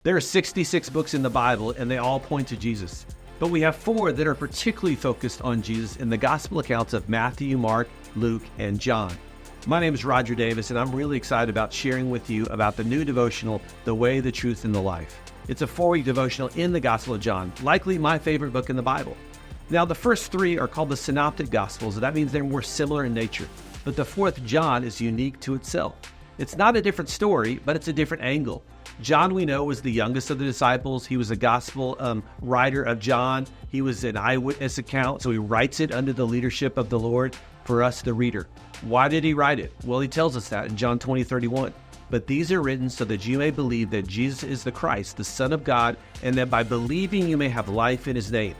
There are 66 books in the Bible, and they all point to Jesus. But we have 4 that are particularly focused on Jesus in the gospel accounts of Matthew, Mark, Luke, and John. My name is Roger Davis, and I'm really excited about sharing with you about the new devotional, The Way, the Truth, and the Life. It's a 4-week devotional in the Gospel of John, likely my favorite book in the Bible. Now, the first 3 are called the Synoptic Gospels, and that means they're more similar in nature. But the 4th, John, is unique to itself. It's not a different story, but it's a different angle. John, we know, was the youngest of the disciples. He was a gospel writer of John. He was an eyewitness account, so he writes it under the leadership of the Lord for us, the reader. Why did he write it? Well, he tells us that in John 20:31. But these are written so that you may believe that Jesus is the Christ, the Son of God, and that by believing you may have life in his name.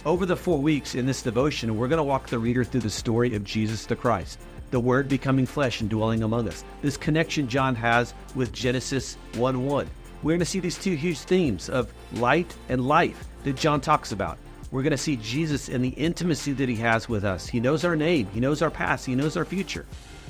Over the 4 weeks in this devotion, we're going to walk the reader through the story of Jesus the Christ, the Word becoming flesh and dwelling among us. This connection John has with Genesis 1:1. We're going to see these 2 huge themes of light and life that John talks about. We're going to see Jesus and the intimacy that he has with us. He knows our name. He knows our past. He knows our future.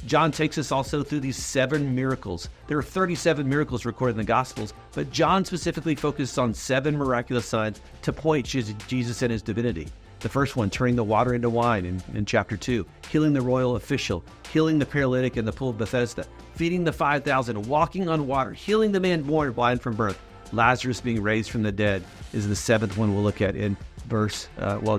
John takes us also through these 7 miracles. There are 37 miracles recorded in the Gospels, but John specifically focuses on 7 miraculous signs to point to Jesus and his divinity. The first one, turning the water into wine in chapter 2, healing the royal official, healing the paralytic in the pool of Bethesda, feeding the 5,000, walking on water, healing the man born blind from birth. Lazarus being raised from the dead is the 7th one we'll look at in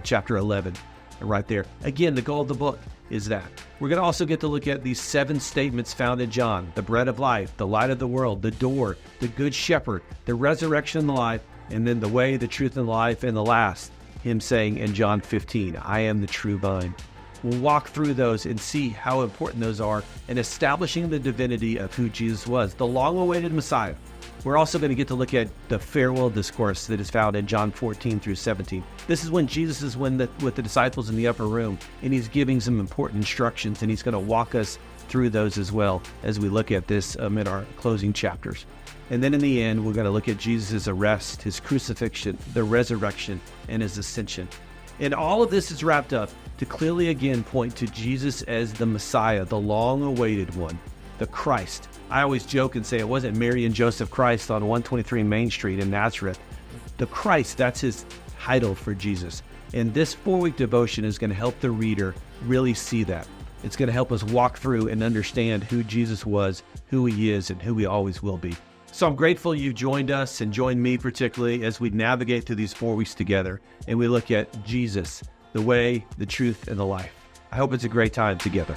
chapter 11, right there. Again, the goal of the book is that. We're going to also get to look at these 7 statements found in John: the bread of life, the light of the world, the door, the good shepherd, the resurrection and the life, and then the way, the truth, and the life, and the last, him saying in John 15, I am the true vine. We'll walk through those and see how important those are in establishing the divinity of who Jesus was, the long-awaited Messiah. We're also going to get to look at the farewell discourse that is found in John 14 through 17. This is when Jesus is with the disciples in the upper room, and he's giving some important instructions, and he's going to walk us through those as well as we look at this in our closing chapters. And then in the end, we're going to look at Jesus' arrest, his crucifixion, the resurrection, and his ascension. And all of this is wrapped up to clearly again point to Jesus as the Messiah, the long-awaited one, the Christ. I always joke and say it wasn't Mary and Joseph Christ on 123 Main Street in Nazareth. The Christ, that's his title for Jesus. And this 4-week devotion is going to help the reader really see that. It's going to help us walk through and understand who Jesus was, who he is, and who he always will be. So I'm grateful you joined us and joined me particularly as we navigate through these 4 weeks together and we look at Jesus, the way, the truth, and the life. I hope it's a great time together.